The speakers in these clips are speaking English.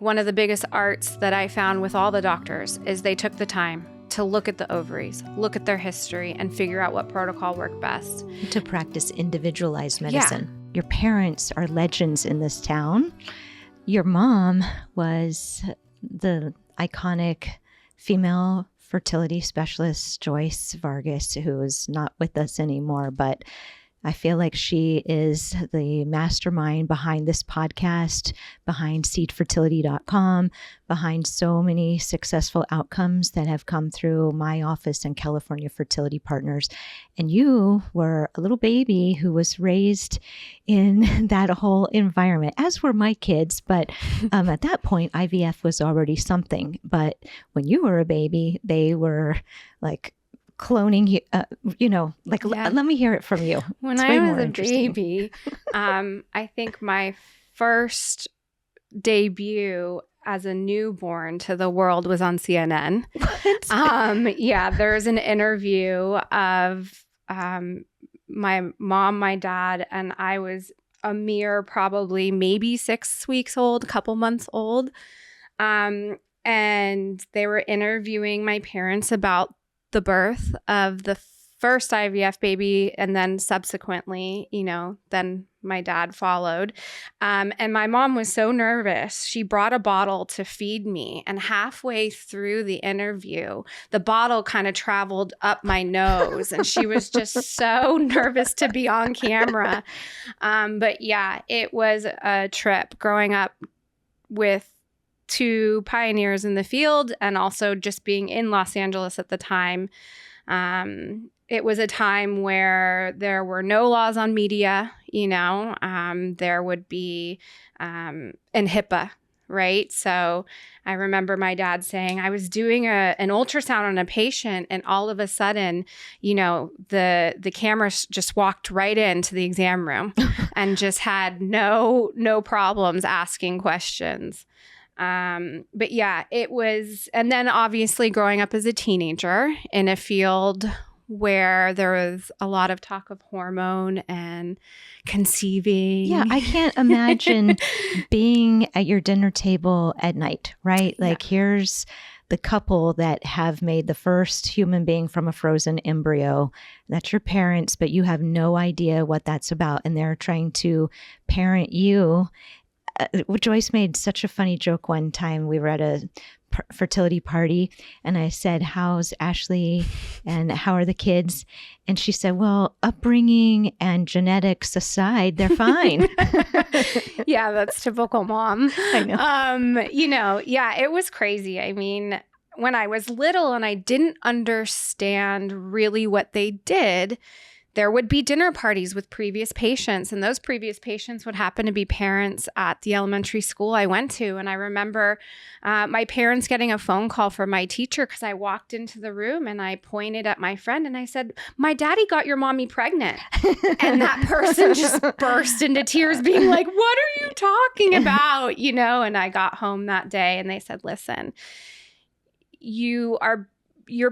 one of the biggest arts that I found with all the doctors is they took the time to look at the ovaries, look at their history, and figure out what protocol worked best. To practice individualized medicine. Yeah. Your parents are legends in this town. Your mom was the iconic female fertility specialist, Joyce Vargyas, who is not with us anymore, but I feel like she is the mastermind behind this podcast, behind seedfertility.com, behind so many successful outcomes that have come through my office and California Fertility Partners. And you were a little baby who was raised in that whole environment, as were my kids. But at that point, IVF was already something. But when you were a baby, they were like cloning, let me hear it from you. When I was a baby, I think my first debut as a newborn to the world was on CNN. There's an interview of my mom, my dad, and I was a mere probably maybe 6 weeks old, a couple months old. And they were interviewing my parents about the birth of the first IVF baby, and then subsequently, then my dad followed. And my mom was so nervous. She brought a bottle to feed me. And halfway through the interview, the bottle kind of traveled up my nose. And she was just so nervous to be on camera. But yeah, it was a trip growing up with two pioneers in the field, and also just being in Los Angeles at the time. It was a time where there were no laws on media, there would be, and HIPAA, right? So I remember my dad saying, I was doing an ultrasound on a patient, and all of a sudden, the camera just walked right into the exam room and just had no problems asking questions. But yeah, it was, and then obviously growing up as a teenager in a field where there was a lot of talk of hormone and conceiving. Yeah, I can't imagine being at your dinner table at night, right? Like here's the couple that have made the first human being from a frozen embryo. That's your parents, but you have no idea what that's about. And they're trying to parent you. Joyce made such a funny joke one time. We were at a fertility party, and I said, how's Ashley and how are the kids? And she said, well, upbringing and genetics aside, they're fine. Yeah, that's typical mom. I know. It was crazy. I mean, when I was little and I didn't understand really what they did, there would be dinner parties with previous patients, and those previous patients would happen to be parents at the elementary school I went to. And I remember my parents getting a phone call from my teacher because I walked into the room and I pointed at my friend and I said, my daddy got your mommy pregnant. And that person just burst into tears being like, what are you talking about? And I got home that day and they said, listen, your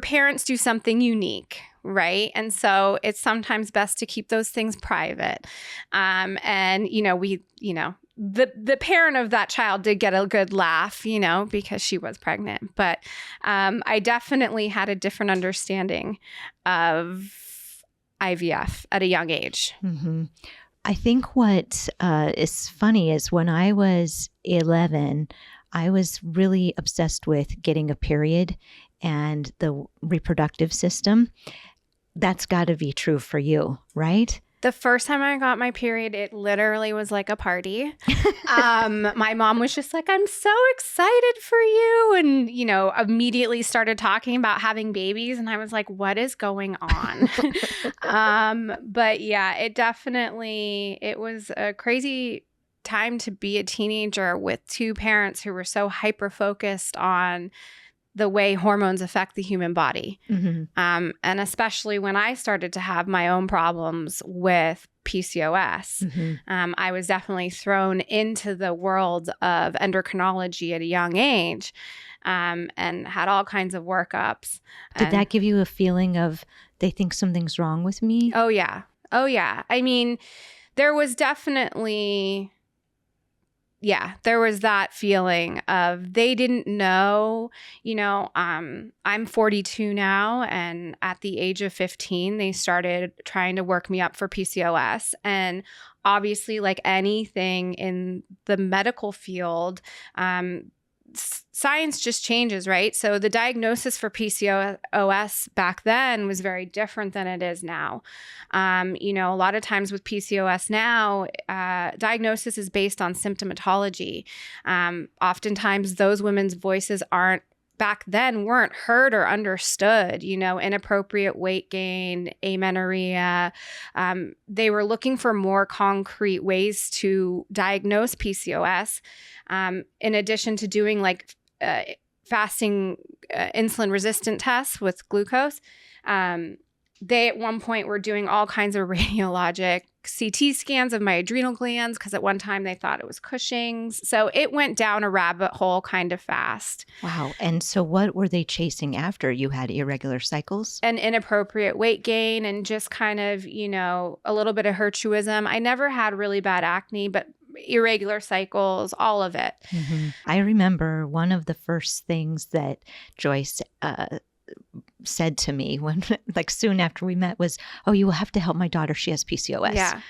parents do something unique, right? And so it's sometimes best to keep those things private. The parent of that child did get a good laugh, because she was pregnant. But I definitely had a different understanding of IVF at a young age. Mm-hmm. I think what is funny is when I was 11, I was really obsessed with getting a period and the reproductive system. That's got to be true for you, right? The first time I got my period, it literally was like a party. My mom was just like, I'm so excited for you. And, immediately started talking about having babies. And I was like, what is going on? But yeah, it was a crazy time to be a teenager with two parents who were so hyper-focused on the way hormones affect the human body. Mm-hmm. And especially when I started to have my own problems with PCOS, mm-hmm. I was definitely thrown into the world of endocrinology at a young age, and had all kinds of workups. Did that give you a feeling of they think something's wrong with me? Oh, yeah. I mean, there was definitely, yeah, there was that feeling of they didn't know, I'm 42 now, and at the age of 15, they started trying to work me up for PCOS. And obviously, like anything in the medical field, science just changes, right? So the diagnosis for PCOS back then was very different than it is now. A lot of times with PCOS now, diagnosis is based on symptomatology. Oftentimes those women's voices back then weren't heard or understood, inappropriate weight gain, amenorrhea. They were looking for more concrete ways to diagnose PCOS. In addition to doing like fasting insulin resistant tests with glucose, they at one point were doing all kinds of radiologic CT scans of my adrenal glands because at one time they thought it was Cushing's. So it went down a rabbit hole kind of fast. Wow. And so what were they chasing after? You had irregular cycles? And inappropriate weight gain and just kind of, a little bit of hirsutism. I never had really bad acne, but irregular cycles, all of it. Mm-hmm. I remember one of the first things that Joyce said to me when, like, soon after we met was, "Oh, you will have to help my daughter. She has PCOS." Yeah.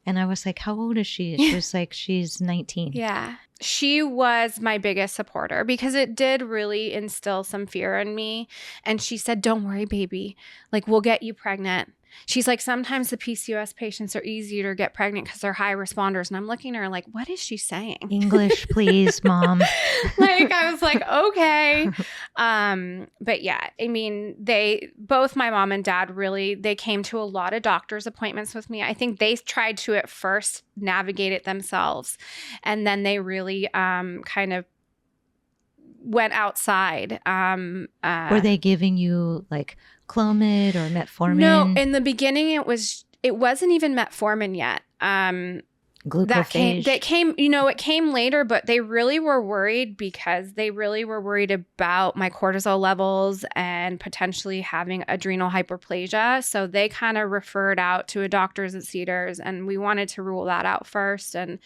And I was like, "How old is she?" She was like, "She's 19. Yeah. She was my biggest supporter because it did really instill some fear in me. And she said, "Don't worry, baby. Like, we'll get you pregnant." She's like, sometimes the PCOS patients are easier to get pregnant because they're high responders. And I'm looking at her like, what is she saying? English, please, Mom. Like, I was like, okay. But yeah, I mean, both my mom and dad really, they came to a lot of doctor's appointments with me. I think they tried to at first navigate it themselves. And then they really kind of went outside. Were they giving you like Clomid or metformin? No, in the beginning it wasn't even metformin yet. Glucophage. That came, it came later, but they really were worried because they really were worried about my cortisol levels and potentially having adrenal hyperplasia. So they kind of referred out to a doctor's at Cedars, and we wanted to rule that out first. And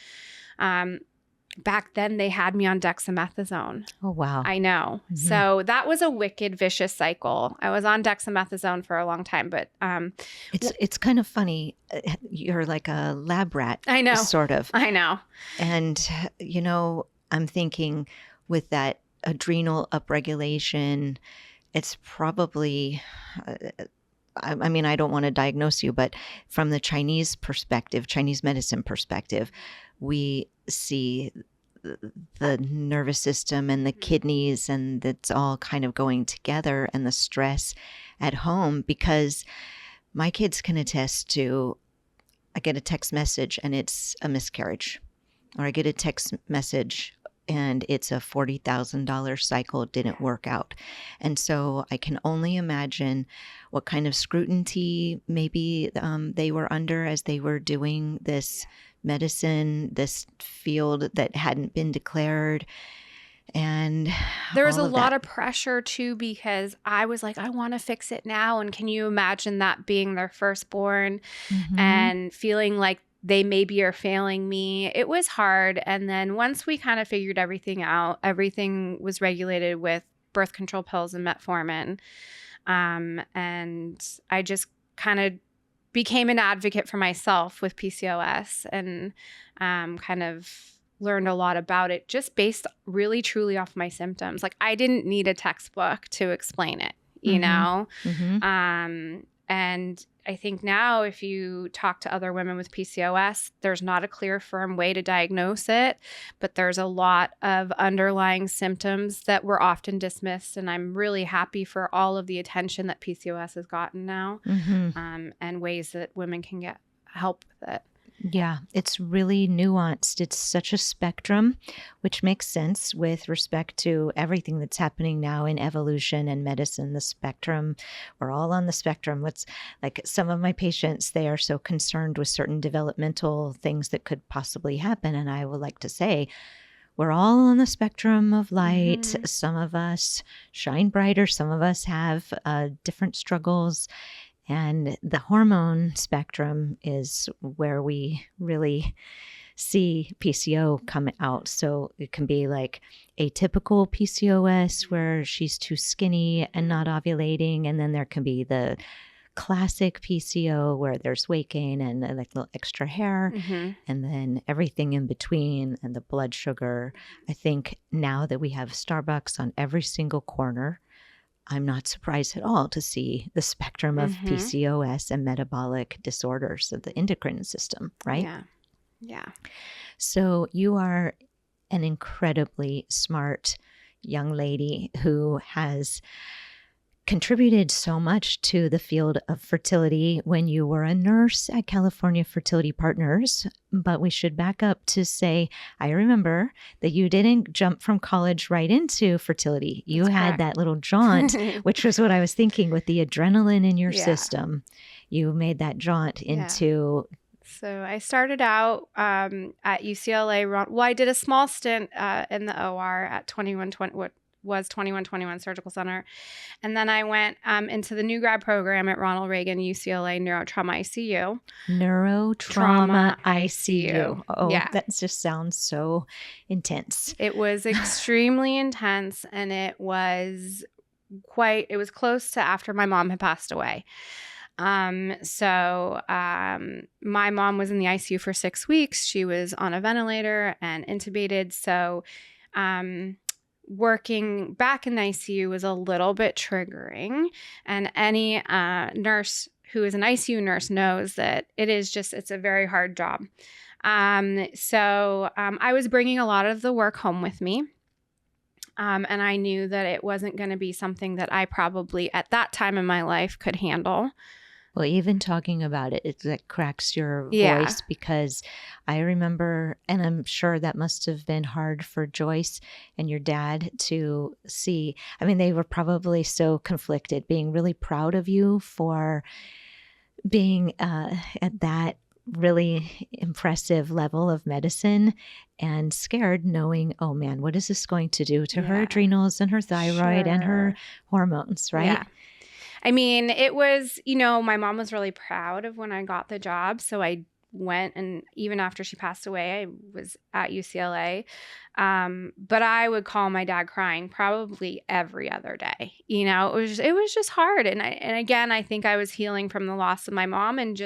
back then they had me on dexamethasone. Oh, wow. I know. Mm-hmm. So that was a wicked, vicious cycle. I was on dexamethasone for a long time, but it's kind of funny. You're like a lab rat. I know. Sort of. I know. And, I'm thinking with that adrenal upregulation, it's probably, I mean, I don't want to diagnose you, but from the Chinese medicine perspective, we see the nervous system and the kidneys, and it's all kind of going together, and the stress at home, because my kids can attest to, I get a text message and it's a miscarriage, or I get a text message and it's a $40,000 cycle, didn't work out. And so I can only imagine what kind of scrutiny maybe they were under as they were doing this medicine, this field that hadn't been declared. And there was a lot of pressure too, because I was like, I want to fix it now. And can you imagine that being their firstborn and feeling like they maybe are failing me? It was hard. And then once we kind of figured everything out, everything was regulated with birth control pills and metformin. And I just kind of became an advocate for myself with PCOS, and kind of learned a lot about it just based really truly off my symptoms. Like, I didn't need a textbook to explain it, you know? And I think now if you talk to other women with PCOS, there's not a clear, firm way to diagnose it, but there's a lot of underlying symptoms that were often dismissed. And I'm really happy for all of the attention that PCOS has gotten now, and ways that women can get help with it. Yeah, it's really nuanced. It's such a spectrum, which makes sense with respect to everything that's happening now in evolution and medicine. The spectrum, we're all on the spectrum. What's like some of my patients, they are so concerned with certain developmental things that could possibly happen. And I would like to say, we're all on the spectrum of light. Some of us shine brighter. Some of us have different struggles. And the hormone spectrum is where we really see PCO come out. So it can be like atypical PCOS where she's too skinny and not ovulating. And then there can be the classic PCO where there's weight gain and like little extra hair, and then everything in between and the blood sugar. I think now that we have Starbucks on every single corner, I'm not surprised at all to see the spectrum of PCOS and metabolic disorders of the endocrine system, right? Yeah. Yeah. So you are an incredibly smart young lady who has contributed so much to the field of fertility when you were a nurse at California Fertility Partners. But we should back up to say, I remember that you didn't jump from college right into fertility. You That's had correct. that little jaunt, which was what I was thinking with the adrenaline in your system. You made that jaunt into... So I started out at UCLA. Well, I did a small stint in the OR at 2121 Surgical Center. And then I went into the new grad program at Ronald Reagan UCLA Neurotrauma ICU. Neurotrauma ICU. Oh, yeah. That just sounds so intense. It was extremely intense, and it was close to after my mom had passed away. So my mom was in the ICU for 6 weeks. She was on a ventilator and intubated. So working back in the ICU was a little bit triggering, and any nurse who is an ICU nurse knows that it's a very hard job. So I was bringing a lot of the work home with me. And I knew that it wasn't going to be something that I probably at that time in my life could handle. Well, even talking about it, it like cracks your voice, because I remember, and I'm sure that must have been hard for Joyce and your dad to see. I mean, they were probably so conflicted, being really proud of you for being at that really impressive level of medicine, and scared knowing, oh man, what is this going to do to her adrenals and her thyroid and her hormones, right? Yeah. I mean, it was, my mom was really proud of when I got the job. So I went, and even after she passed away, I was at UCLA. But I would call my dad crying probably every other day. It was just hard. And again, I think I was healing from the loss of my mom, and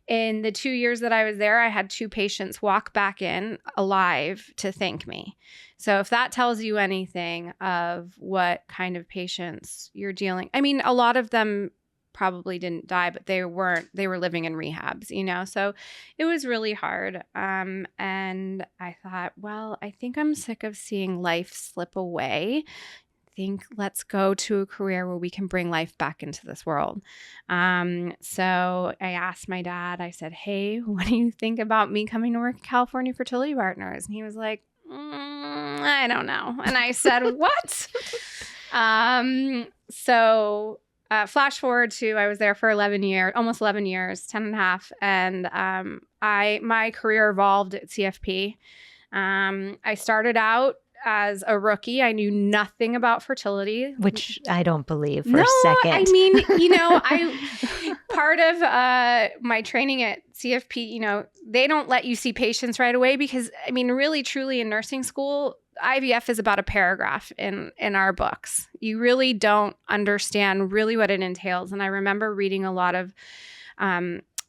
in the 2 years that I was there, I had 2 patients walk back in alive to thank me. So if that tells you anything of what kind of patients you're dealing, I mean, a lot of them probably didn't die, but they were living in rehabs, so it was really hard. And I thought, well, I think I'm sick of seeing life slip away. Let's go to a career where we can bring life back into this world. So I asked my dad, I said, hey, what do you think about me coming to work at California Fertility Partners? And he was like, I don't know. And I said, what? So flash forward to, I was there for 11 years, almost 11 years, 10 and a half. And my career evolved at CFP. I started out as a rookie. I knew nothing about fertility. Which I don't believe for a second. I mean, part of my training at CFP, they don't let you see patients right away because, I mean, really, truly in nursing school, IVF is about a paragraph in our books. You really don't understand really what it entails. And I remember reading a lot of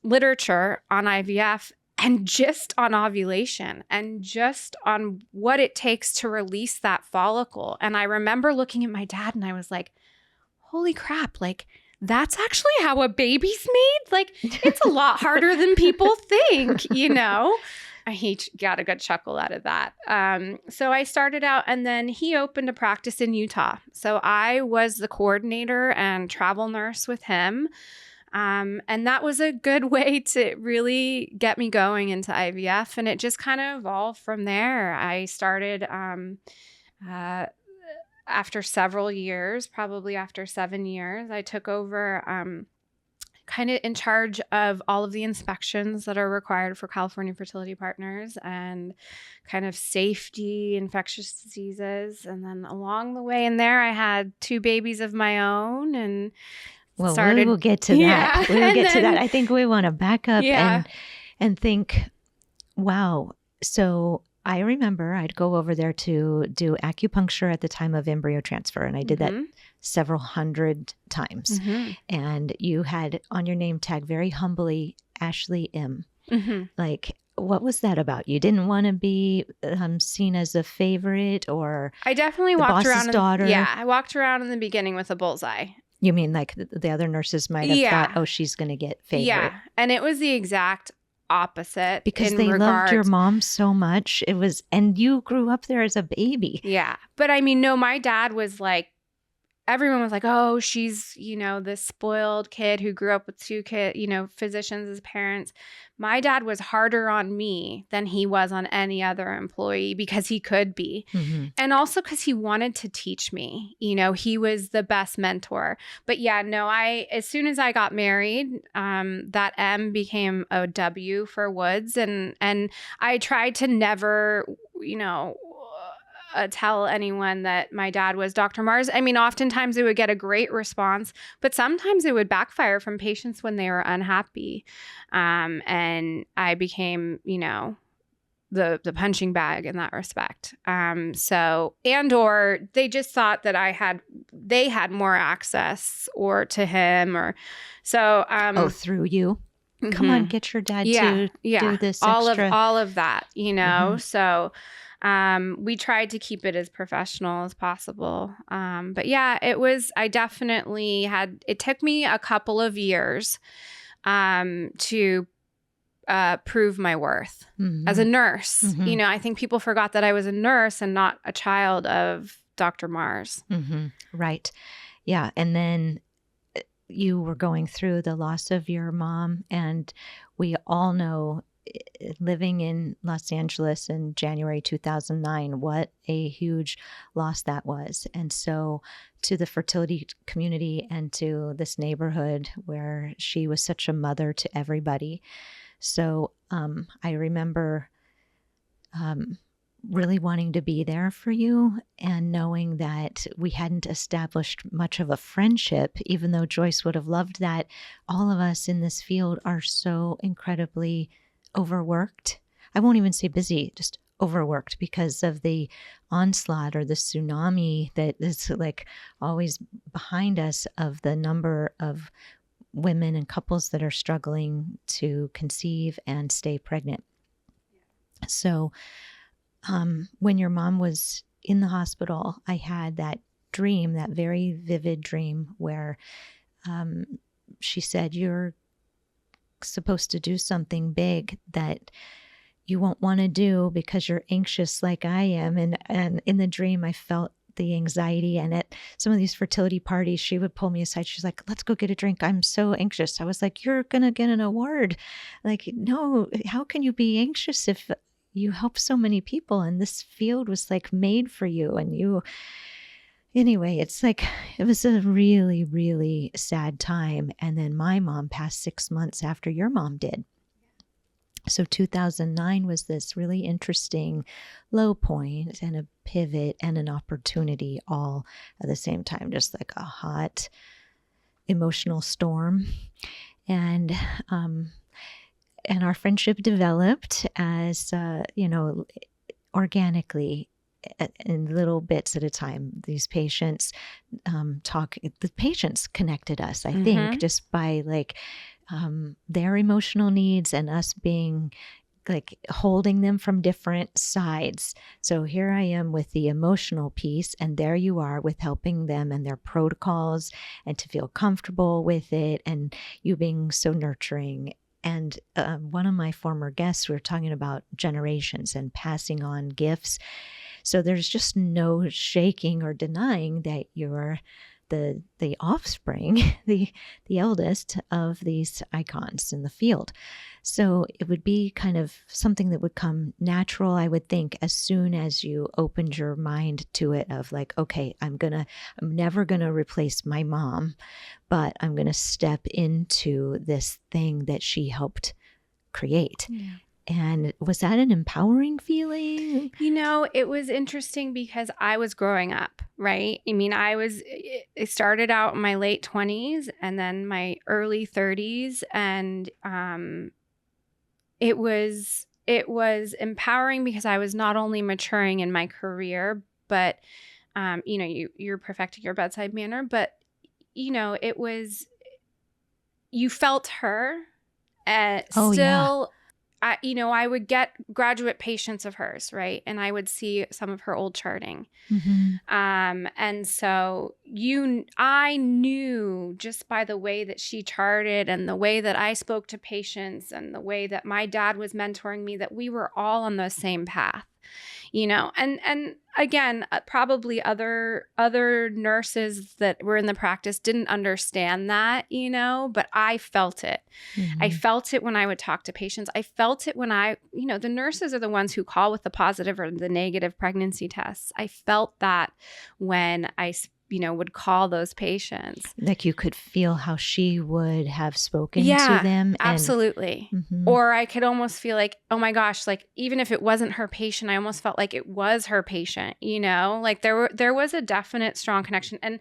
literature on IVF and just on ovulation and just on what it takes to release that follicle. And I remember looking at my dad and I was like, holy crap, like that's actually how a baby's made? Like it's a lot harder than people think, He got a good chuckle out of that. So I started out, and then he opened a practice in Utah. So I was the coordinator and travel nurse with him. And that was a good way to really get me going into IVF. And it just kind of evolved from there. I started after several years, probably after 7 years, I took over kind of in charge of all of the inspections that are required for California Fertility Partners and kind of safety, infectious diseases. And then along the way in there, I had 2 babies of my own and we will get to that. We will get to that. I think we want to back up and think, Wow. So I remember I'd go over there to do acupuncture at the time of embryo transfer, and I did that several hundred times. And you had on your name tag very humbly, Ashley M. Like, what was that about? You didn't want to be seen as a favorite, or I definitely the walked boss's around. daughter? I walked around in the beginning with a bullseye. You mean like the other nurses might have thought, oh, she's going to get favorite. Yeah. And it was the exact opposite. Because they loved your mom so much. It was, and you grew up there as a baby. Yeah. But I mean, no, my dad was like, everyone was like, oh, she's, this spoiled kid who grew up with two physicians as parents. My dad was harder on me than he was on any other employee because he could be. And also because he wanted to teach me. He was the best mentor. But yeah, no, as soon as I got married, that M became a W for Woods. And I tried to never, tell anyone that my dad was Dr. Marrs. I mean, oftentimes it would get a great response, but sometimes it would backfire from patients when they were unhappy. And I became, the punching bag in that respect. Or they just thought that they had more access or to him or so. Through you. Come on, get your dad to do this all extra. All of that, so. We tried to keep it as professional as possible. But yeah, I definitely it took me a couple of years to prove my worth as a nurse. I think people forgot that I was a nurse and not a child of Dr. Marrs. Right. Yeah. And then you were going through the loss of your mom, and we all know, living in Los Angeles in January 2009, what a huge loss that was. And so to the fertility community and to this neighborhood where she was such a mother to everybody. So I remember really wanting to be there for you and knowing that we hadn't established much of a friendship, even though Joyce would have loved that. All of us in this field are so incredibly overworked. I won't even say busy, just overworked because of the onslaught or the tsunami that is like always behind us of the number of women and couples that are struggling to conceive and stay pregnant. So when your mom was in the hospital, I had that dream, that very vivid dream where she said, you're supposed to do something big that you won't want to do because you're anxious like I am. And in the dream, I felt the anxiety. And at some of these fertility parties, she would pull me aside. She's like, let's go get a drink. I'm so anxious. I was like, you're going to get an award. Like, no, how can you be anxious if you help so many people? And this field was like made for you. And anyway, it's like, it was a really, really sad time. And then my mom passed 6 months after your mom did. So 2009 was this really interesting low point and a pivot and an opportunity all at the same time, just like a hot emotional storm. And our friendship developed as, organically in little bits at a time. These patients the patients connected us, I think, just by like their emotional needs and us being like holding them from different sides. So here I am with the emotional piece, and there you are with helping them and their protocols and to feel comfortable with it, and you being so nurturing. And one of my former guests, we were talking about generations and passing on gifts. So there's just no shaking or denying that you're the offspring, the eldest of these icons in the field. So it would be kind of something that would come natural, I would think, as soon as you opened your mind to it of like, okay, I'm never gonna replace my mom, but I'm gonna step into this thing that she helped create. Yeah. And was that an empowering feeling? It was interesting because I was growing up, right? I mean, it started out in my late 20s and then my early 30s. And it was it was empowering because I was not only maturing in my career, but, you're perfecting your bedside manner, but, it was, you felt her Oh, yeah. still. I would get graduate patients of hers, right? And I would see some of her old charting. Mm-hmm. And so I knew just by the way that she charted and the way that I spoke to patients and the way that my dad was mentoring me, that we were all on the same path, and again, probably other nurses that were in the practice didn't understand that, but I felt it. Mm-hmm. I felt it when I would talk to patients. I felt it when the nurses are the ones who call with the positive or the negative pregnancy tests. I felt that when I would call those patients. Like you could feel how she would have spoken to them. Absolutely. Mm-hmm. Or I could almost feel like, oh my gosh, like even if it wasn't her patient, I almost felt like it was her patient, like there was a definite strong connection. And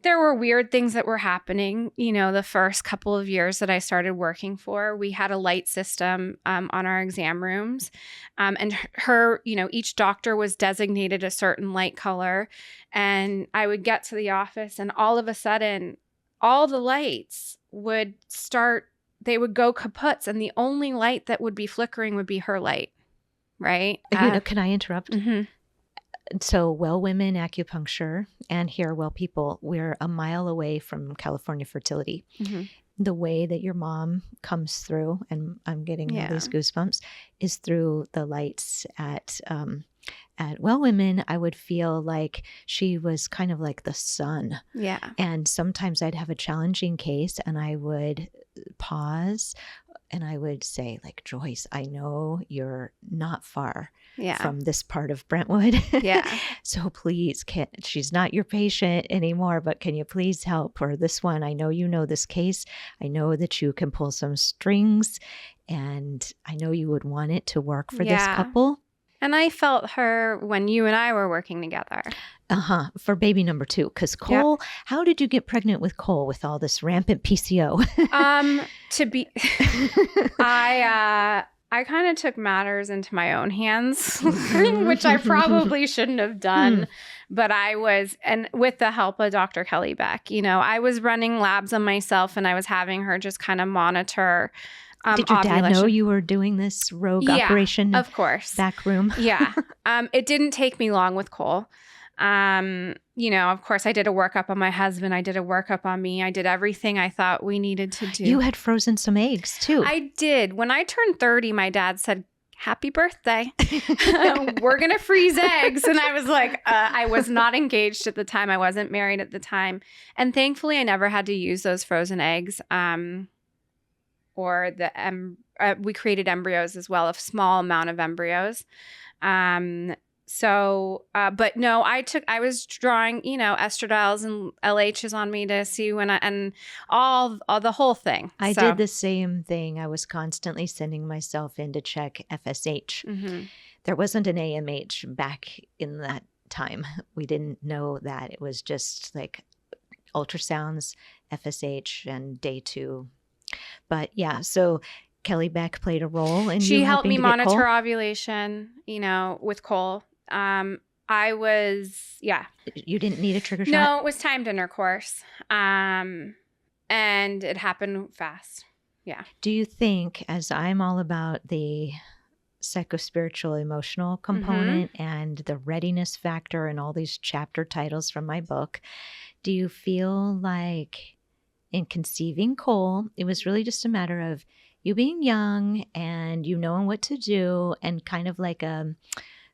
there were weird things that were happening, the first couple of years that I started working for. We had a light system on our exam rooms. And her, each doctor was designated a certain light color. And I would get to the office and all of a sudden, all the lights would start, they would go kaputs. And the only light that would be flickering would be her light, right? Can I interrupt? Mm-hmm. So Well Women Acupuncture and here Well People, we're a mile away from California Fertility. Mm-hmm. The way that your mom comes through, and I'm getting all these goosebumps, is through the lights at Well Women. I would feel like she was kind of like the sun. Yeah. And sometimes I'd have a challenging case and I would pause and I would say, like, Joyce, I know you're not far from this part of Brentwood. Yeah. So please, she's not your patient anymore, but can you please help? Or this one, I know you know this case. I know that you can pull some strings and I know you would want it to work for this couple. And I felt her when you and I were working together. For baby number 2. Because Cole, how did you get pregnant with Cole with all this rampant PCO? I kind of took matters into my own hands, which I probably shouldn't have done. But I was, and with the help of Dr. Kelly Beck, I was running labs on myself and I was having her just kind of monitor. Did your dad know you were doing this rogue operation? Of course. Back room? Yeah. It didn't take me long with Cole. Of course, I did a workup on my husband. I did a workup on me. I did everything I thought we needed to do. You had frozen some eggs too. I did. When I turned 30, my dad said, "Happy birthday. We're going to freeze eggs." And I was like, I was not engaged at the time. I wasn't married at the time. And thankfully, I never had to use those frozen eggs. Or we created embryos as well, a small amount of embryos. But no, I was drawing, estradiol's and LHs on me to see and all the whole thing. I did the same thing. I was constantly sending myself in to check FSH. Mm-hmm. There wasn't an AMH back in that time. We didn't know that. It was just like ultrasounds, FSH, and day 2. But yeah, so Kelly Beck played a role in she you helped me monitor Cole? Ovulation, with Cole. I was, You didn't need a trigger shot? No, it was timed intercourse. And it happened fast. Yeah. Do you think, as I'm all about the psychospiritual emotional component and the readiness factor and all these chapter titles from my book, do you feel like in conceiving Cole, it was really just a matter of you being young and you knowing what to do and kind of like a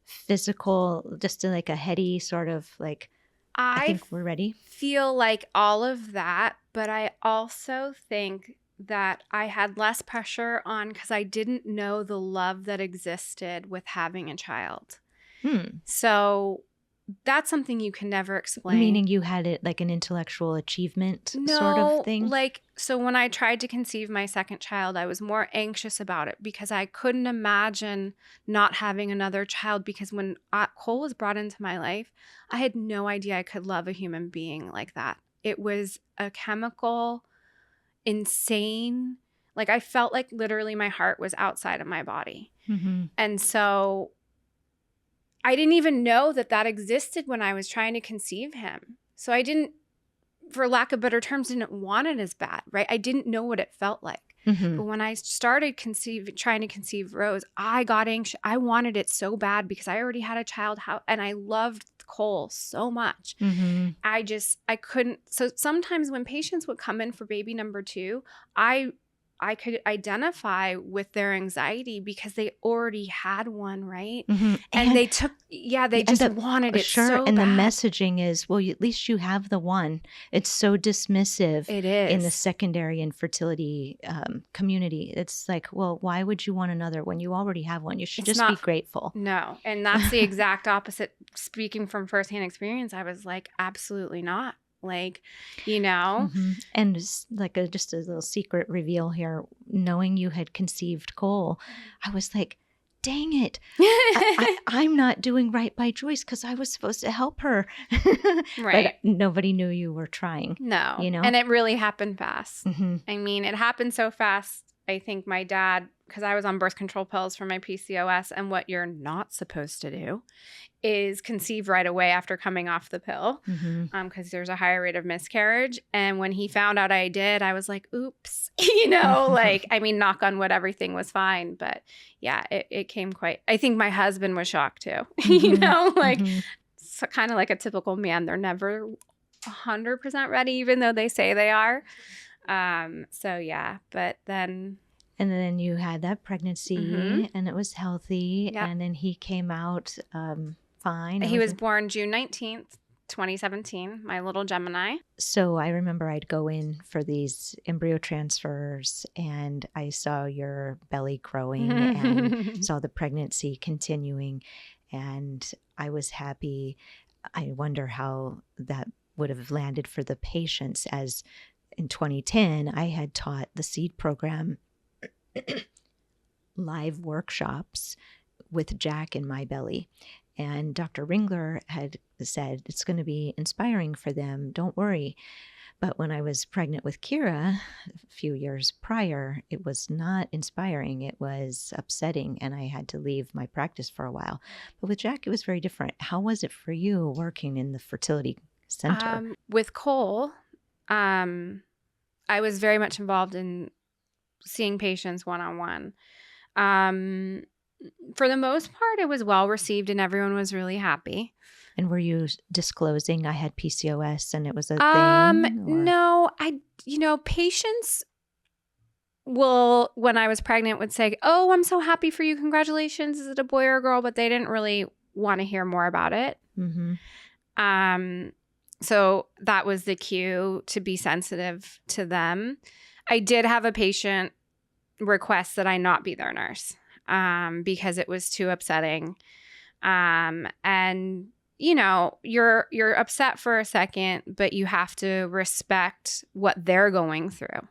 physical, just like a heady sort of like, I think we're ready? Feel like all of that, but I also think that I had less pressure on because I didn't know the love that existed with having a child. So that's something you can never explain. Meaning you had it like an intellectual achievement sort of thing? So when I tried to conceive my second child, I was more anxious about it because I couldn't imagine not having another child because when Cole was brought into my life, I had no idea I could love a human being like that. It was a chemical, insane, Like I felt like literally my heart was outside of my body. Mm-hmm. And so I didn't even know that existed when I was trying to conceive him. So I didn't, for lack of better terms, didn't want it as bad, right? I didn't know what it felt like. Mm-hmm. But when I started trying to conceive Rose, I got anxious. I wanted it so bad because I already had a child, and I loved Cole so much. Mm-hmm. I couldn't. So sometimes when patients would come in for baby number 2, I could identify with their anxiety because they already had one, right? Mm-hmm. And they just wanted it so and bad. the messaging is, well, at least you have the one. It's so dismissive It is. in the secondary infertility community. It's like, well, why would you want another when you already have one? You should be grateful. No. And that's the exact opposite. Speaking from firsthand experience, I was like, absolutely not. Like, Mm-hmm. And like just a little secret reveal here, knowing you had conceived Cole, I was like, dang it, I'm not doing right by Joyce because I was supposed to help her. Right. But nobody knew you were trying. No. And it really happened fast. Mm-hmm. I mean, it happened so fast. I think my dad, because I was on birth control pills for my PCOS, and what you're not supposed to do is conceive right away after coming off the pill, because there's a higher rate of miscarriage. And when he found out I did, I was like, oops, like, I mean, knock on wood, everything was fine. But yeah, it came I think my husband was shocked too, so kind of like a typical man. They're never 100% ready, even though they say they are. So yeah, but then. And then you had that pregnancy and it was healthy. Yep. And then he came out fine. He was born June 19th, 2017, my little Gemini. So I remember I'd go in for these embryo transfers and I saw your belly growing and saw the pregnancy continuing. And I was happy. I wonder how that would have landed for the patients, as in 2010, I had taught the SEED program live workshops with Jack in my belly. And Dr. Ringler had said, it's going to be inspiring for them. Don't worry. But when I was pregnant with Kira a few years prior, it was not inspiring. It was upsetting. And I had to leave my practice for a while. But with Jack, it was very different. How was it for you working in the fertility center? With Cole, I was very much involved in seeing patients one-on-one. For the most part, it was well received and everyone was really happy. And were you disclosing I had PCOS and it was a thing? No, patients will, when I was pregnant, would say, oh, I'm so happy for you. Congratulations. Is it a boy or a girl? But they didn't really want to hear more about it. Mm-hmm. So that was the cue to be sensitive to them. I did have a patient request that I not be their nurse because it was too upsetting. And you're upset for a second, but you have to respect what they're going through.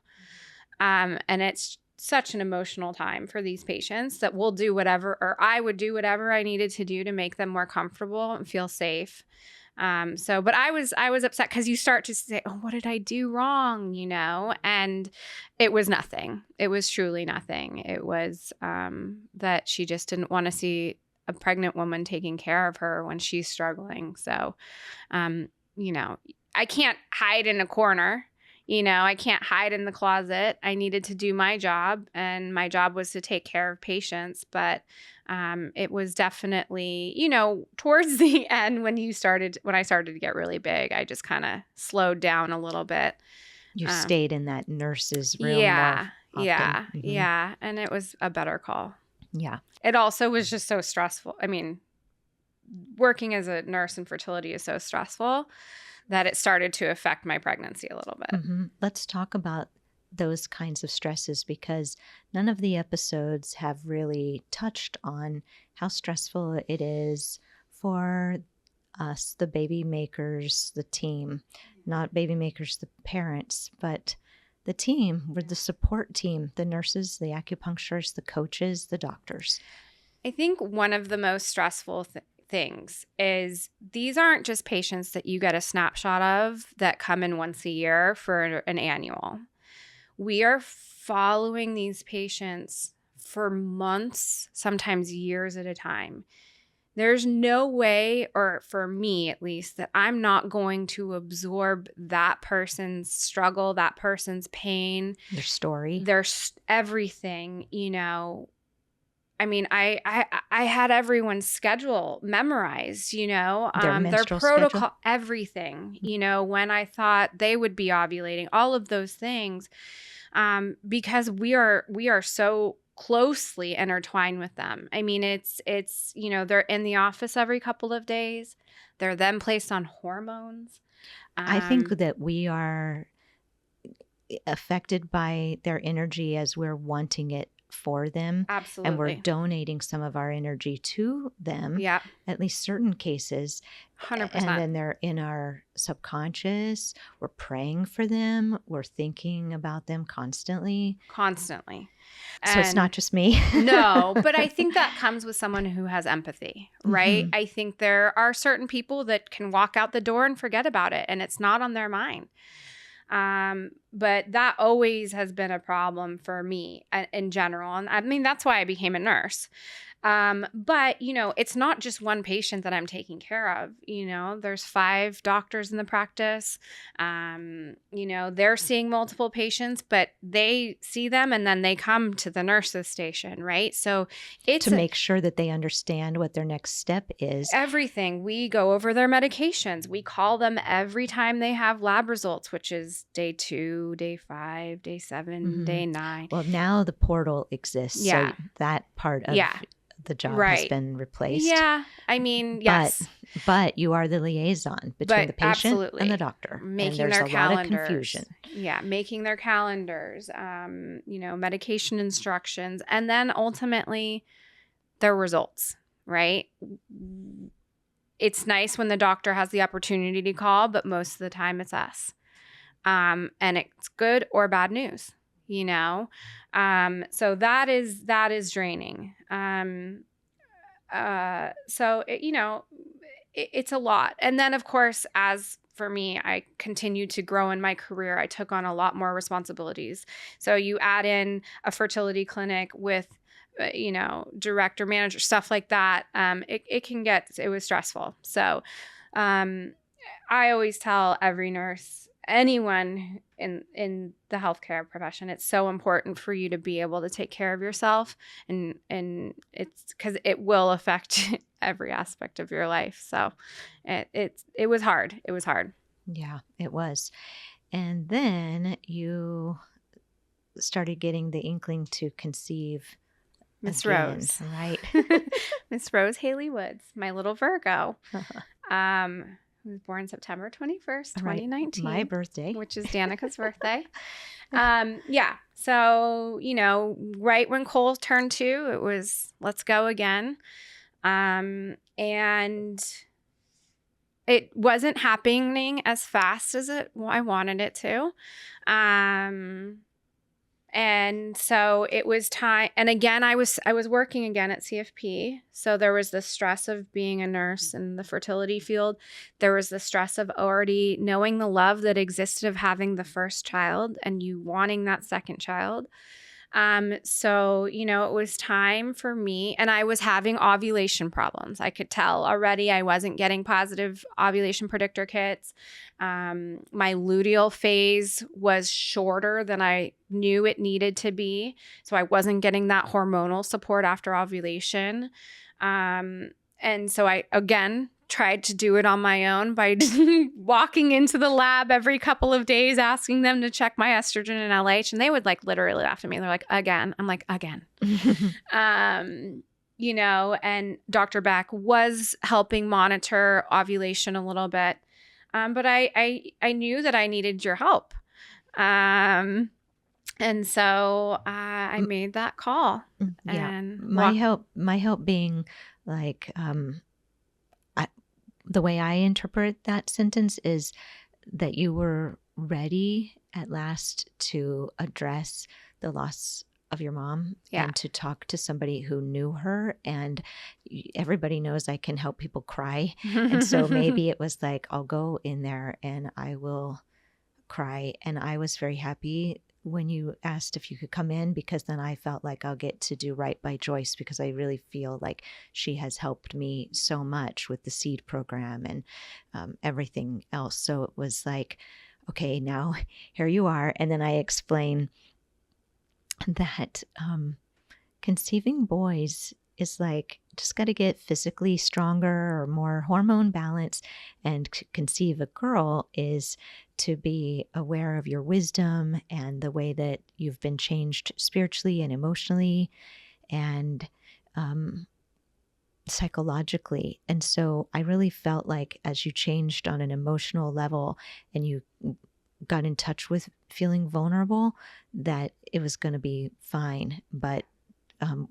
And it's such an emotional time for these patients that we'll do whatever, or I would do whatever I needed to do to make them more comfortable and feel safe. But I was upset because you start to say, oh, what did I do wrong? And it was nothing. It was truly nothing. It was, that she just didn't want to see a pregnant woman taking care of her when she's struggling. So, I can't hide in a corner. I can't hide in the closet. I needed to do my job, and my job was to take care of patients. But it was definitely, towards the end when I started to get really big, I just kind of slowed down a little bit. You stayed in that nurse's room. Yeah. more often. Yeah. Mm-hmm. Yeah. And it was a better call. Yeah. It also was just so stressful. I mean, working as a nurse in fertility is so stressful that it started to affect my pregnancy a little bit. Mm-hmm. Let's talk about those kinds of stresses, because none of the episodes have really touched on how stressful it is for us, the baby makers, the team, not baby makers, the parents, but the team, we're the support team, the nurses, the acupuncturists, the coaches, the doctors. I think one of the most stressful things is these aren't just patients that you get a snapshot of that come in once a year for an annual. We are following these patients for months, sometimes years at a time. There's no way, or for me at least, that I'm not going to absorb that person's struggle, that person's pain, their story, their everything, you know. I mean, I had everyone's schedule memorized, you know, their protocol, schedule. Everything, you know, when I thought they would be ovulating, all of those things, because we are so closely intertwined with them. I mean, it's, you know, they're in the office every couple of days. They're then placed on hormones. I think that we are affected by their energy as we're wanting it for them. Absolutely. And we're donating some of our energy to them. Yeah. At least certain cases. 100%. And then they're in our subconscious. We're praying for them. We're thinking about them constantly. Constantly. So it's not just me. No, but I think that comes with someone who has empathy, right? Mm-hmm. I think there are certain people that can walk out the door and forget about it, and it's not on their mind. But that always has been a problem for me in general. And I mean, that's why I became a nurse. But, you know, it's not just one patient that I'm taking care of. You know, there's 5 doctors in the practice. You know, they're seeing multiple patients, but they see them and then they come to the nurse's station, right? So it's to make sure that they understand what their next step is. Everything. We go over their medications. We call them every time they have lab results, which is day 2, day 5, day 7, Mm-hmm. day 9. Well, now the portal exists. Yeah. So that part of the job right. has been replaced. Yeah. I mean, yes. But you are the liaison between the patient absolutely. and the doctor. Making and there's their a calendars. lot of confusion. Yeah. Making their calendars, you know, medication instructions, and then ultimately their results, right? It's nice when the doctor has the opportunity to call, but most of the time it's us. And it's good or bad news, you know? So that is draining. So, you know, it's a lot. And then, of course, as for me, I continued to grow in my career. I took on a lot more responsibilities. So you add in a fertility clinic with, you know, director, manager, stuff like that. It was stressful. So I always tell every nurse, anyone in the healthcare profession, it's so important for you to be able to take care of yourself, and it's because it will affect every aspect of your life. So it was hard. It was hard. Yeah, it was. And then you started getting the inkling to conceive. Miss again, Rose, right? Miss Rose Haley Woods, my little Virgo. Who was born September 21st, 2019. My birthday. Which is Danica's birthday. Yeah. So, you know, right when Cole turned 2, it was, let's go again. And it wasn't happening as fast as I wanted it to. And so it was time. And again, I was working again at CFP. So there was the stress of being a nurse in the fertility field. There was the stress of already knowing the love that existed of having the first child and you wanting that second child. So, you know, it was time for me, and I was having ovulation problems. I could tell already I wasn't getting positive ovulation predictor kits. My luteal phase was shorter than I knew it needed to be. So I wasn't getting that hormonal support after ovulation. And so I, again, tried to do it on my own by walking into the lab every couple of days, asking them to check my estrogen and LH. And they would like literally laugh at me. They're like, again. I'm like, again. You know, and Dr. Beck was helping monitor ovulation a little bit. But I knew that I needed your help. And so I made that call. Yeah. And my help being like, the way I interpret that sentence is that you were ready at last to address the loss of your mom and to talk to somebody who knew her. And everybody knows I can help people cry. And so maybe it was like, I'll go in there and I will cry. And I was very happy when you asked if you could come in, because then I felt like I'll get to do right by Joyce, because I really feel like she has helped me so much with the seed program and everything else. So it was like, okay, now here you are. And then I explain that conceiving boys is like, just got to get physically stronger or more hormone balance, and conceive a girl is to be aware of your wisdom and the way that you've been changed spiritually and emotionally and psychologically. And so I really felt like as you changed on an emotional level and you got in touch with feeling vulnerable, that it was going to be fine. But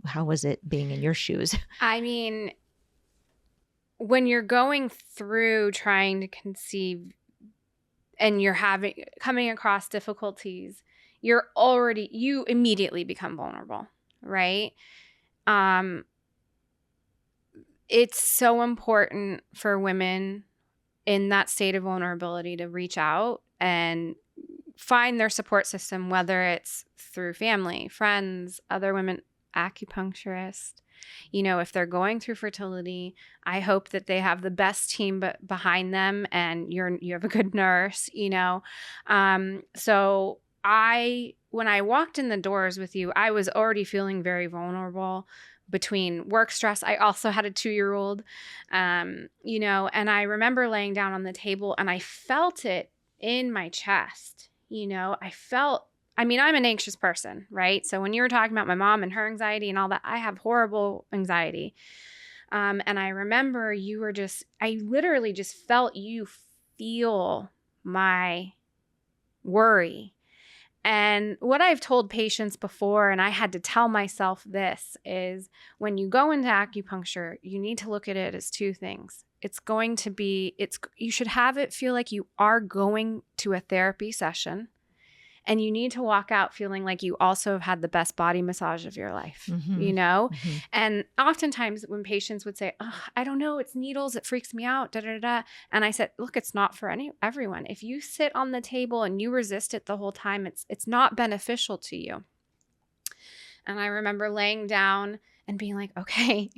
how was it being in your shoes? I mean, when you're going through trying to conceive and you're coming across difficulties, you immediately become vulnerable, right? It's so important for women in that state of vulnerability to reach out and find their support system, whether it's through family, friends, other women, acupuncturist. If they're going through fertility, I hope that they have the best team behind them, and you have a good nurse. So when I walked in the doors with you, I was already feeling very vulnerable between work stress. I also had a 2-year-old, and I remember laying down on the table and I felt it in my chest. I'm an anxious person, right? So when you were talking about my mom and her anxiety and all that, I have horrible anxiety. And I remember I literally just felt you feel my worry. And what I've told patients before, and I had to tell myself this, is when you go into acupuncture, you need to look at it as 2 things. You should have it feel like you are going to a therapy session. And you need to walk out feeling like you also have had the best body massage of your life, Mm-hmm. And oftentimes when patients would say, oh, I don't know, it's needles, it freaks me out, da, da, da. And I said, look, it's not for everyone. If you sit on the table and you resist it the whole time, it's not beneficial to you. And I remember laying down and being like, okay,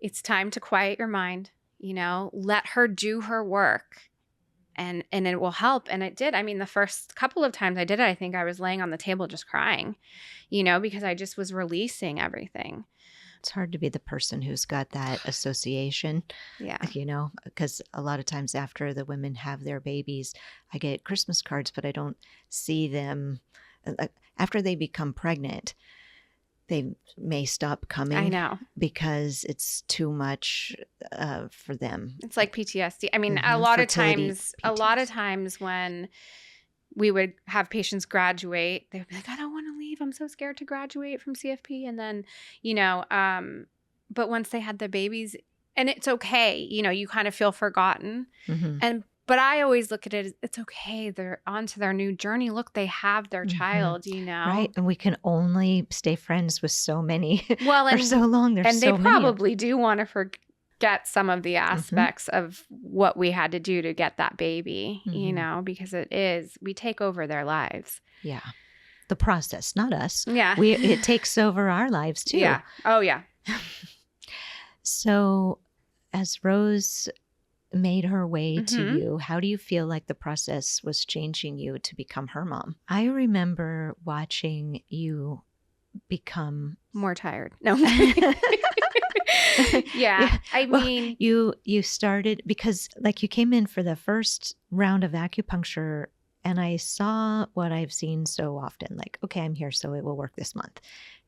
it's time to quiet your mind, let her do her work. And it will help. And it did. The first couple of times I did it, I think I was laying on the table just crying, because I just was releasing everything. It's hard to be the person who's got that association, because a lot of times after the women have their babies, I get Christmas cards, but I don't see them after they become pregnant. They may stop coming. I know. Because it's too much for them. It's like PTSD. Mm-hmm. A lot of times when we would have patients graduate, they would be like, I don't want to leave. I'm so scared to graduate from CFP. And then, but once they had their babies, and it's okay, you kind of feel forgotten. Mm-hmm. But I always look at it as it's okay. They're on to their new journey. Look, they have their child, Right. And we can only stay friends with so many for so long. And they probably do want to forget some of the aspects of what we had to do to get that baby, because we take over their lives. Yeah. The process, not us. Yeah. It takes over our lives too. Yeah. Oh, yeah. So as Rose made her way to you, how do you feel like the process was changing you to become her mom? I remember watching you become more tired. No. Yeah. You started because you came in for the first round of acupuncture, and I saw what I've seen so often, okay, I'm here, so it will work this month.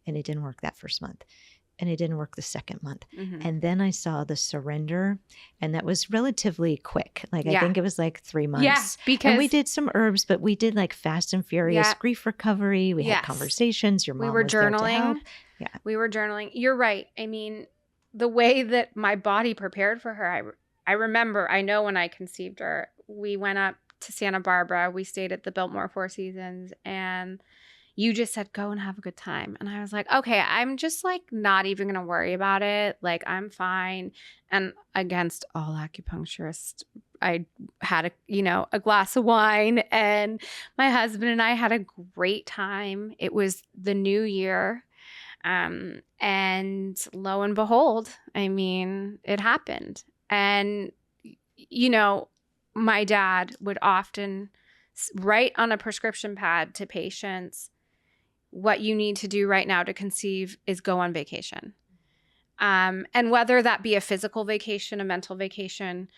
And it didn't work that first month. And it didn't work the second month. Mm-hmm. And then I saw the surrender, and that was relatively quick. I think it was 3 months. Yeah, and we did some herbs, but we did fast and furious grief recovery. We had conversations. Your mom was journaling. There to help. Yeah, we were journaling. You're right. The way that my body prepared for her, I remember. I know when I conceived her, we went up to Santa Barbara. We stayed at the Biltmore Four Seasons, and you just said, go and have a good time. And I was like, okay, I'm just like not even going to worry about it. Like, I'm fine. And against all acupuncturists, I had a glass of wine, and my husband and I had a great time. It was the new year. And lo and behold, I mean, it happened. And, my dad would often write on a prescription pad to patients, what you need to do right now to conceive is go on vacation. And whether that be a physical vacation, a mental vacation,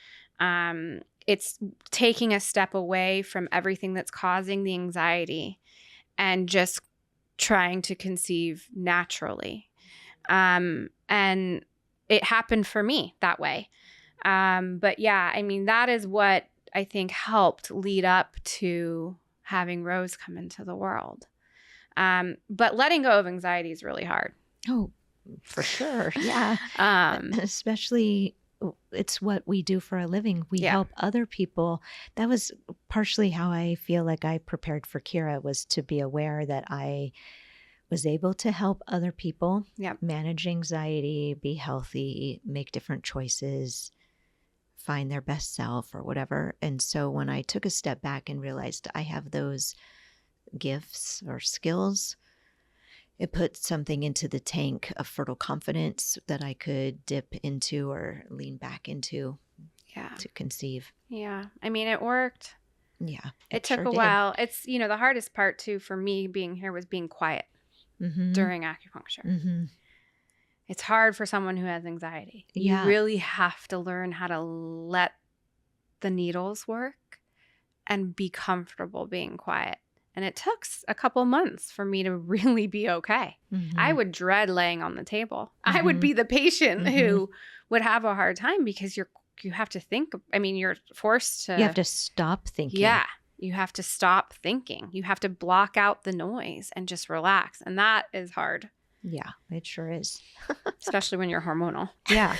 it's taking a step away from everything that's causing the anxiety and just trying to conceive naturally. And it happened for me that way. But yeah, I mean, that is what I think helped lead up to having Rose come into the world. But letting go of anxiety is really hard. Oh, for sure. Yeah. Especially it's what we do for a living. We help other people. That was partially how I feel like I prepared for Kira, was to be aware that I was able to help other people manage anxiety, be healthy, make different choices, find their best self or whatever. And so when I took a step back and realized I have those gifts or skills, it put something into the tank of fertile confidence that I could dip into or lean back into to conceive. Yeah. I mean, it worked. Yeah. It took a while. It's, the hardest part too for me being here was being quiet during acupuncture. Mm-hmm. It's hard for someone who has anxiety. You really have to learn how to let the needles work and be comfortable being quiet. And it took a couple months for me to really be okay. Mm-hmm. I would dread laying on the table. Mm-hmm. I would be the patient who would have a hard time because you have to think. I mean, you're forced to. You have to stop thinking. Yeah. You have to stop thinking. You have to block out the noise and just relax. And that is hard. Yeah, it sure is. Especially when you're hormonal. Yeah.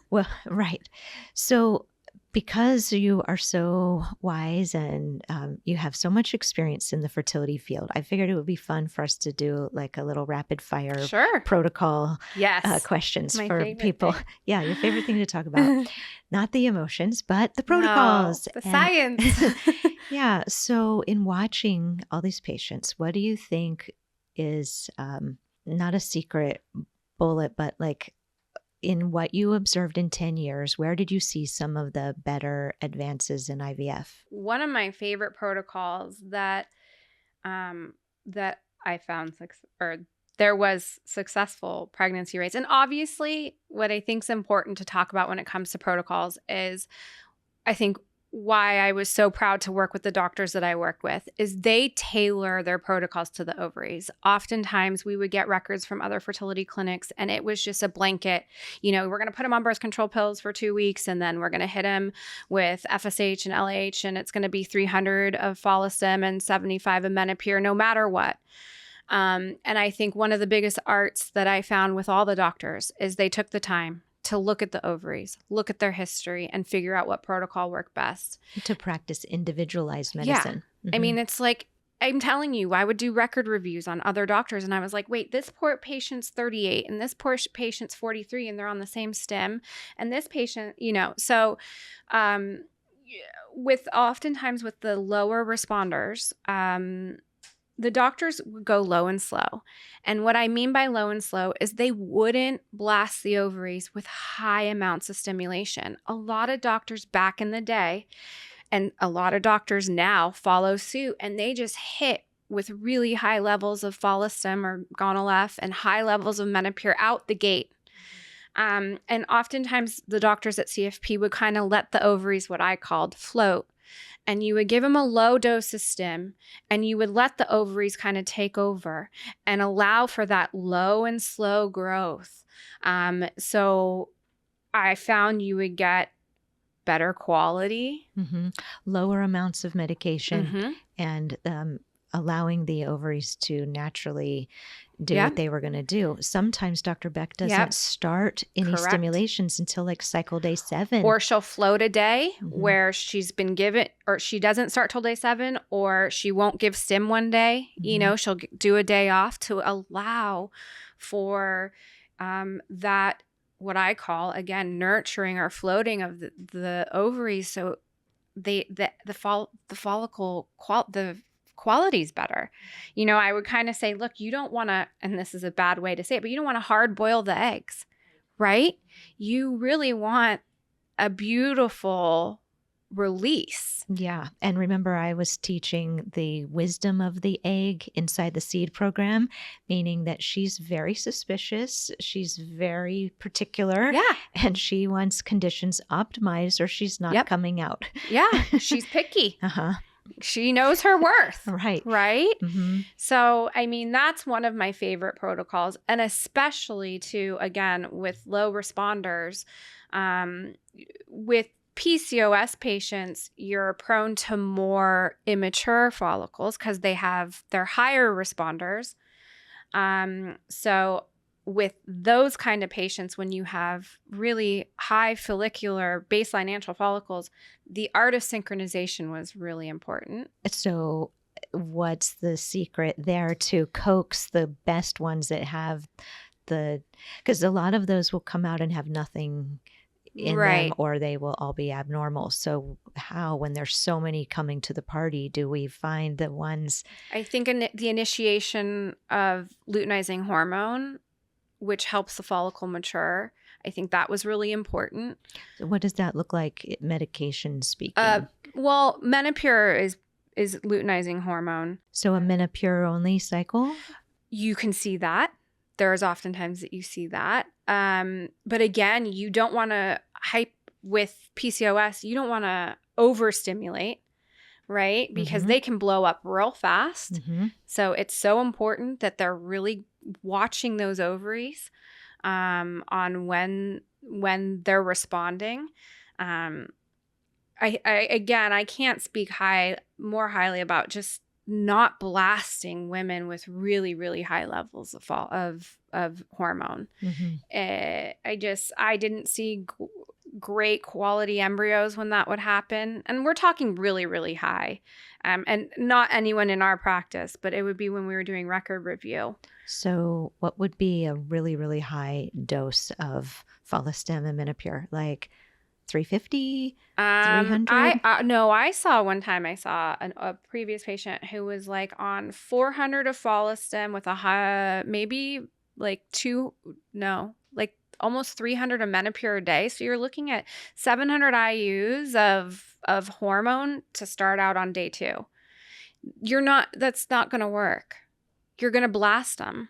Well, right. So because you are so wise and you have so much experience in the fertility field, I figured it would be fun for us to do like a little rapid fire protocol questions for people. Thing. Yeah, your favorite thing to talk about. Not the emotions, but the protocols. No, the science. Yeah. So in watching all these patients, what do you think is not a secret bullet, but like in what you observed in 10 years, where did you see some of the better advances in IVF? One of my favorite protocols that I found, there was successful pregnancy rates. And obviously what I think is important to talk about when it comes to protocols is, I think, why I was so proud to work with the doctors that I work with is they tailor their protocols to the ovaries. Oftentimes we would get records from other fertility clinics and it was just a blanket, we're going to put them on birth control pills for 2 weeks and then we're going to hit them with FSH and LH and it's going to be 300 of follistim and 75 of menopur no matter what. And I think one of the biggest arts that I found with all the doctors is they took the time to look at the ovaries, look at their history, and figure out what protocol worked best. To practice individualized medicine. Yeah. Mm-hmm. I mean, it's like, I'm telling you, I would do record reviews on other doctors, and I was like, wait, this poor patient's 38, and this poor patient's 43, and they're on the same stem, and this patient, so oftentimes with the lower responders, the doctors would go low and slow. And what I mean by low and slow is they wouldn't blast the ovaries with high amounts of stimulation. A lot of doctors back in the day and a lot of doctors now follow suit and they just hit with really high levels of follistim or gonal-F and high levels of menopur out the gate. And oftentimes the doctors at CFP would kind of let the ovaries, what I called, float. And you would give them a low dose of stim and you would let the ovaries kind of take over and allow for that low and slow growth. So I found you would get better quality. Mm-hmm. Lower amounts of medication and allowing the ovaries to naturally do what they were going to do. Sometimes Dr. Beck doesn't start any stimulations until like cycle day 7. Or she'll float a day where she's been given, or she doesn't start till day 7, or she won't give stim one day. You know, she'll do a day off to allow for that, what I call, again, nurturing or floating of the ovaries, so the follicle quality's better. You know, I would kind of say, look, you don't want to, and this is a bad way to say it, but you don't want to hard boil the eggs, right? You really want a beautiful release. Yeah. And remember, I was teaching the wisdom of the egg inside the seed program, meaning that she's very suspicious. She's very particular. Yeah. And she wants conditions optimized or she's not coming out. Yeah. She's picky. She knows her worth. Right. Right? So, I mean, that's one of my favorite protocols. And especially too, again, with low responders, with PCOS patients, you're prone to more immature follicles because they're higher responders. So with those kind of patients, when you have really high follicular baseline antral follicles, the art of synchronization was really important. So what's the secret there to coax the best ones that have because a lot of those will come out and have nothing in them, or they will all be abnormal. So how, when there's so many coming to the party, do we find the ones? I think the initiation of luteinizing hormone, which helps the follicle mature, I think that was really important. So what does that look like, medication speaking? Well, Menopur is luteinizing hormone. So a Menopur only cycle? You can see that. There's oftentimes that you see that. But again, you don't want to hype with PCOS. You don't want to overstimulate, right? Because they can blow up real fast. So it's so important that they're really watching those ovaries on when they're responding. I can't speak more highly about just not blasting women with really, really high levels of hormone. I didn't see great quality embryos when that would happen. And we're talking really, really high. And not anyone in our practice, but it would be when we were doing record review. So what would be a really, really high dose of Follistim and Menopur? Like 350, 300? No, I saw a previous patient who was like on 400 of Follistim with maybe like almost 300 of Menopur a day. So you're looking at 700 IUs of hormone to start out on day 2. That's not going to work. You're going to blast them.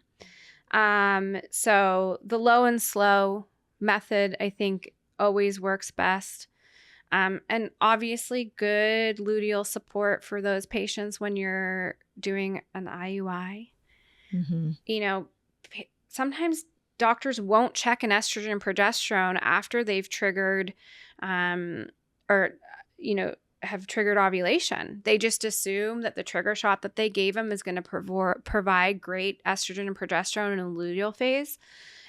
So the low and slow method, I think, always works best. And obviously good luteal support for those patients when you're doing an IUI. You know, sometimes doctors won't check an estrogen and progesterone after they've triggered have triggered ovulation. They just assume that the trigger shot that they gave them is going to provide great estrogen and progesterone in the luteal phase.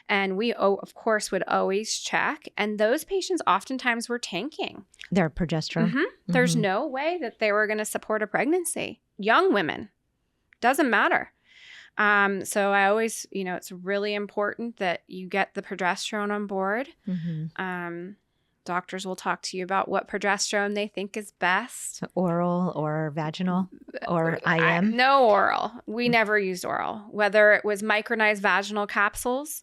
And we, of course, would always check. And those patients oftentimes were tanking their progesterone. There's no way that they were going to support a pregnancy. Young women, doesn't matter. So I always, it's really important that you get the progesterone on board. Doctors will talk to you about what progesterone they think is best. So oral or vaginal or IM? No oral. We never used oral. Whether it was micronized vaginal capsules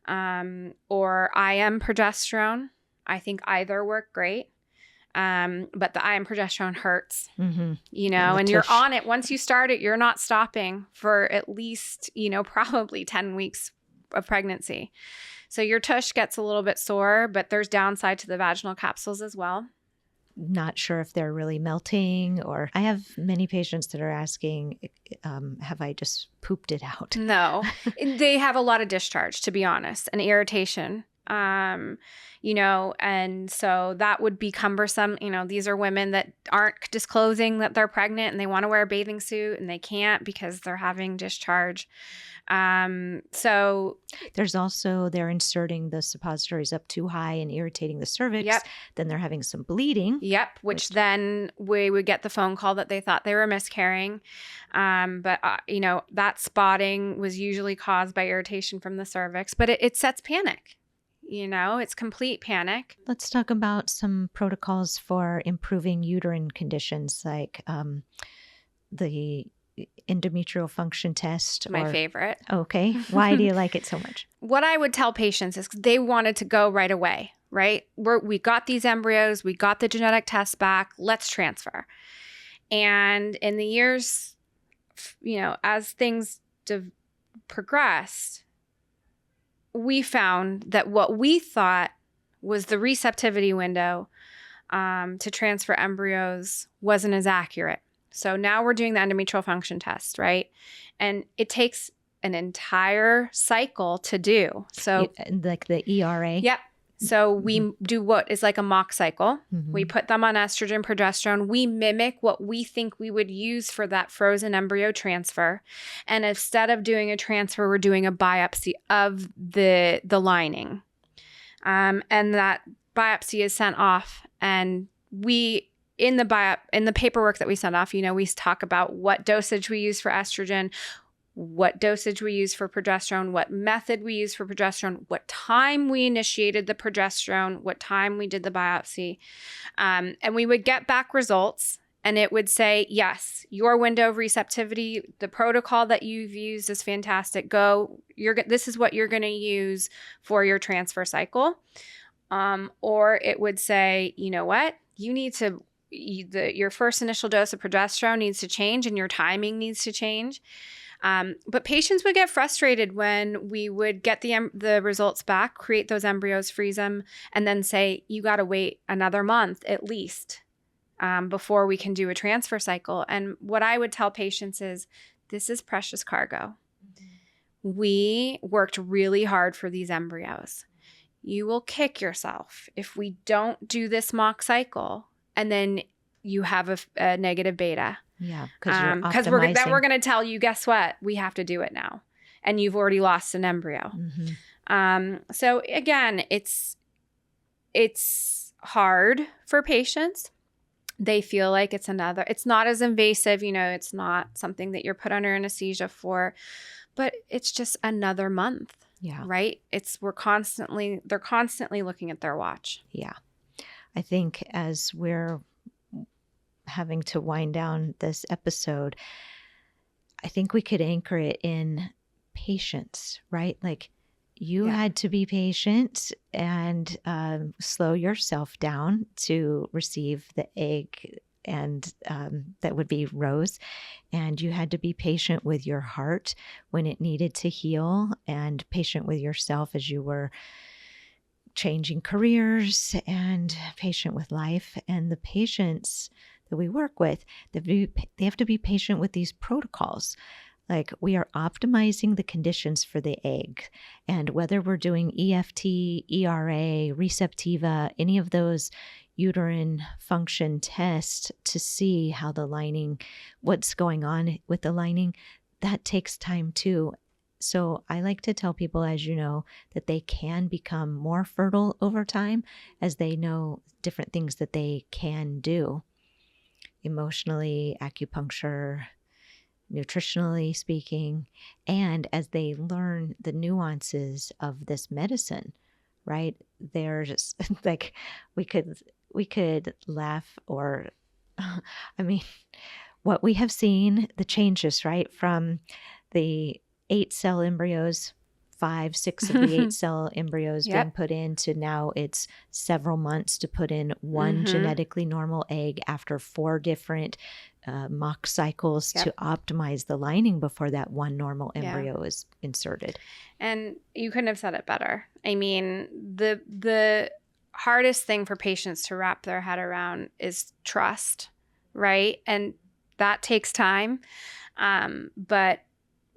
or IM progesterone, I think either work great. But the IM progesterone hurts, and you're on it. Once you start it, you're not stopping for at least, probably 10 weeks of pregnancy. So your tush gets a little bit sore, but there's downside to the vaginal capsules as well. Not sure if they're really melting, or I have many patients that are asking, have I just pooped it out? No, they have a lot of discharge, to be honest, and irritation. And so that would be cumbersome. These are women that aren't disclosing that they're pregnant and they want to wear a bathing suit and they can't because they're having discharge. So there's also, they're inserting the suppositories up too high and irritating the cervix. Yep. Then they're having some bleeding. Yep. Which then we would get the phone call that they thought they were miscarrying. But that spotting was usually caused by irritation from the cervix, but it sets panic. It's complete panic. Let's talk about some protocols for improving uterine conditions, like the endometrial function test. My favorite. Okay. Why do you like it so much? What I would tell patients is they wanted to go right away, right? We got these embryos, we got the genetic test back, let's transfer. And in the years, as things progressed, we found that what we thought was the receptivity window to transfer embryos wasn't as accurate. So now we're doing the endometrial function test, right? And it takes an entire cycle to do. So like the ERA? Yep. So we do what is like a mock cycle. Mm-hmm. We put them on estrogen, progesterone. We mimic what we think we would use for that frozen embryo transfer. And instead of doing a transfer, we're doing a biopsy of the lining. And that biopsy is sent off. And in the paperwork that we send off, we talk about what dosage we use for estrogen, what dosage we use for progesterone, what method we use for progesterone, what time we initiated the progesterone, what time we did the biopsy. And we would get back results and it would say, yes, your window of receptivity, the protocol that you've used is fantastic. This is what you're going to use for your transfer cycle. Or it would say, you know what, you need to, your first initial dose of progesterone needs to change and your timing needs to change. But patients would get frustrated when we would get the results back, create those embryos, freeze them, and then say, you got to wait another month at least before we can do a transfer cycle. And what I would tell patients is, this is precious cargo. Mm-hmm. We worked really hard for these embryos. You will kick yourself if we don't do this mock cycle and then you have a negative beta. Yeah, because we're going to tell you, guess what? We have to do it now, and you've already lost an embryo. Mm-hmm. So again, it's hard for patients. They feel like it's not as invasive. It's not something that you're put under anesthesia for, but it's just another month. Yeah. Right. They're constantly looking at their watch. Yeah. I think as we're having to wind down this episode, I think we could anchor it in patience, right? Like you had to be patient and slow yourself down to receive the egg, and that would be Rose. And you had to be patient with your heart when it needed to heal, and patient with yourself as you were changing careers, and patient with life. And the patients that we work with, they have to be patient with these protocols. Like, we are optimizing the conditions for the egg. And whether we're doing EFT, ERA, Receptiva, any of those uterine function tests to see how the lining, what's going on with the lining, that takes time too. So I like to tell people, as you know, that they can become more fertile over time as they know different things that they can do. Emotionally, acupuncture, nutritionally speaking, and as they learn the nuances of this medicine, right? There's like, we could laugh, or, I mean, what we have seen, the changes, right? From the 8-cell embryos, 5-6 of the 8-cell embryos being put in, to now it's several months to put in one genetically normal egg after 4 different mock cycles to optimize the lining before that one normal embryo is inserted. And you couldn't have said it better. I mean, the hardest thing for patients to wrap their head around is trust, right? And that takes time. But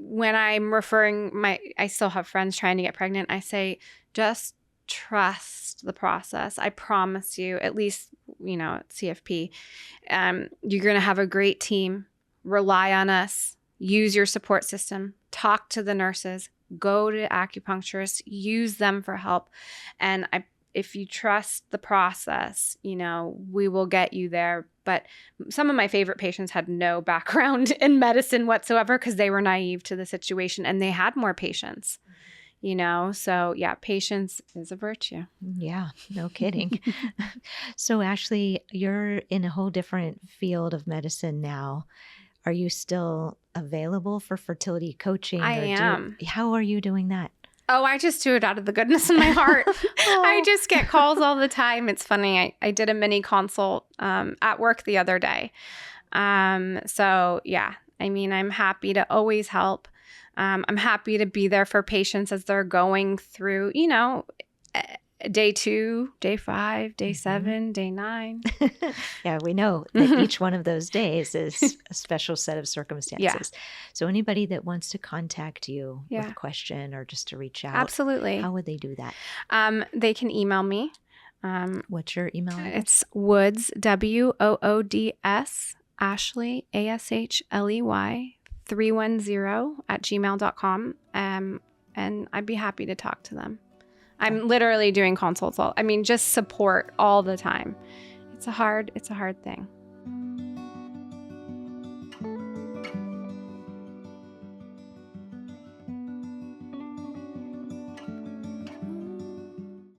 when I'm referring I still have friends trying to get pregnant, I say, just trust the process. I promise you, at least, at CFP, you're going to have a great team. Rely on us. Use your support system. Talk to the nurses. Go to acupuncturists. Use them for help. And if you trust the process, we will get you there. But some of my favorite patients had no background in medicine whatsoever because they were naive to the situation and they had more patience. So yeah, patience is a virtue. Yeah, no kidding. So Ashley, you're in a whole different field of medicine now. Are you still available for fertility coaching? I am. How are you doing that? Oh, I just do it out of the goodness in my heart. I just get calls all the time. It's funny. I did a mini consult at work the other day. So yeah, I'm happy to always help. I'm happy to be there for patients as they're going through, day 2, day 5, day 7, day 9. Yeah, we know that each one of those days is a special set of circumstances. Yeah. So anybody that wants to contact you with a question or just to reach out, absolutely, how would they do that? They can email me. What's your email address? It's Woods, WOODS, Ashley, ASHLEY, 310@gmail.com. And I'd be happy to talk to them. I'm literally doing consults just support all the time. It's a hard thing.